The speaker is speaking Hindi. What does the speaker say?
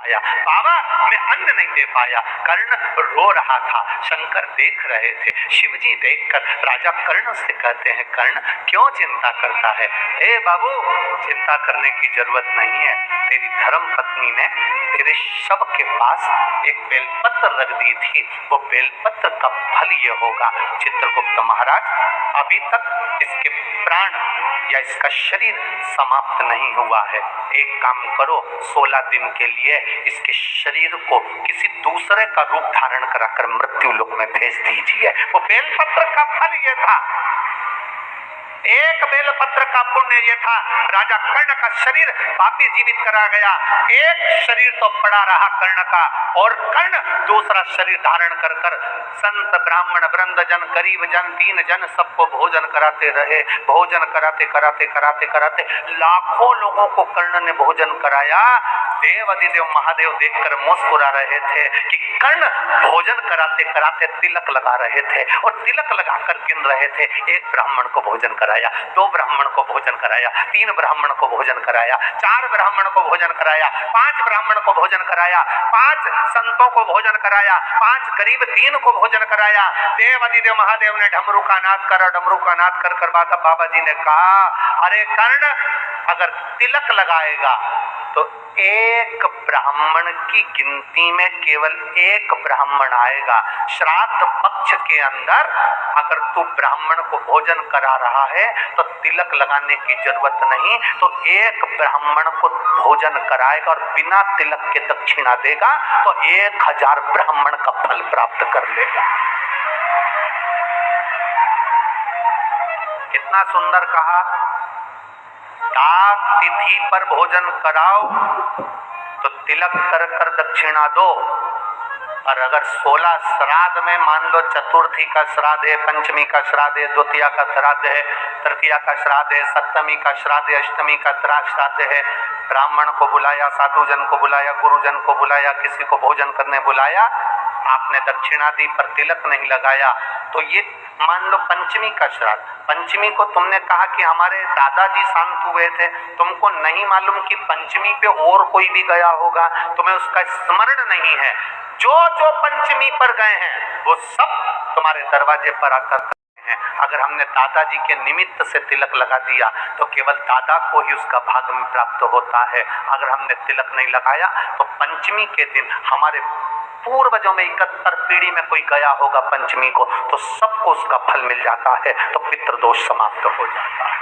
पाया, बाबा मैं अन्न नहीं दे पाया। कर्ण रो रहा था, शंकर देख रहे थे। शिवजी देखकर राजा कर्ण से कहते हैं, कर्ण क्यों चिंता करता है? हे बाबू, चिंता करने की जरूरत नहीं है। तेरी धर्म पत्नी ने तेरे शव के पास एक बेलपत्र रख दी थी, वो बेलपत्र का फल ये होगा। चित्रगुप्त महाराज, अभी तक इसके प्राण या इसका शरीर समाप्त नहीं हुआ है। एक काम करो, 16 दिन के लिए इसके शरीर को किसी दूसरे का रूप धारण कराकर मृत्यु लोक में भेज दीजिए। वो बेलपत्र का फल ये था, एक बेलपत्र का पुण्य ये था। राजा कर्ण का शरीर वापिस जीवित करा गया। एक शरीर तो पड़ा रहा कर्ण का, और कर्ण दूसरा शरीर धारण कर कर संत ब्राह्मण वृंद जन गरीब जन दीन जन सबको भोजन कराते रहे। भोजन कराते कराते कराते कराते लाखों लोगों को कर्ण ने भोजन कराया। देव अधिदेव महादेव देखकर मुस्कुरा रहे थे कि कर्ण भोजन कराते कराते तिलक लगा रहे थे, और तिलक लगाकर गिन रहे थे। एक ब्राह्मण को भोजन कराया, 2 ब्राह्मण को भोजन कराया, 3 ब्राह्मण को भोजन कराया, 4 ब्राह्मण को भोजन कराया, 5 ब्राह्मण को भोजन कराया, 5 संतों को भोजन कराया, 5 गरीब दीन को भोजन कराया। देव अधिदेव महादेव ने डमरू का नाद करा, डमरू का नाद कर बाबा जी ने कहा, अरे कर्ण, अगर तिलक लगाएगा तो एक ब्राह्मण की गिनती में केवल एक ब्राह्मण आएगा। श्राद्ध पक्ष के अंदर अगर तू ब्राह्मण को भोजन करा रहा है तो तिलक लगाने की जरूरत नहीं, तो एक ब्राह्मण को भोजन कराएगा और बिना तिलक के दक्षिणा देगा तो 1000 ब्राह्मण का फल प्राप्त कर लेगा। कितना सुंदर कहा। डाक तिथि पर भोजन कराओ तो तिलक कर कर दक्षिणा दो, और अगर 16 श्राद्ध में मान लो चतुर्थी का श्राद्ध है, पंचमी का श्राद्ध है, द्वितीया का श्राद्ध है, तृतीया का श्राद्ध है, सप्तमी का श्राद्ध है, अष्टमी का श्राद्ध है, ब्राह्मण को बुलाया, साधु जन को बुलाया, गुरुजन को बुलाया, किसी को भोजन करने बुलाया, आपने दक्षिणा दी पर तिलक नहीं लगाया, तो ये मान लो पंचमी का श्राद्ध, पंचमी को तुमने कहा कि हमारे दादाजी शांत हुए थे, तुमको नहीं मालूम कि पंचमी पे और कोई भी गया होगा, तुम्हें उसका स्मरण नहीं है। जो जो पंचमी पर गए हैं वो सब तुम्हारे दरवाजे पर आकर हैं। अगर हमने दादाजी के निमित्त से तिलक लगा दिया तो केवल दादा को ही उसका भाग में प्राप्त होता है। अगर हमने तिलक नहीं लगाया तो पंचमी के दिन हमारे पूर्वजों में 71 पीढ़ी में कोई गया होगा पंचमी को, तो सबको उसका फल मिल जाता है, तो पितृदोष समाप्त हो जाता है।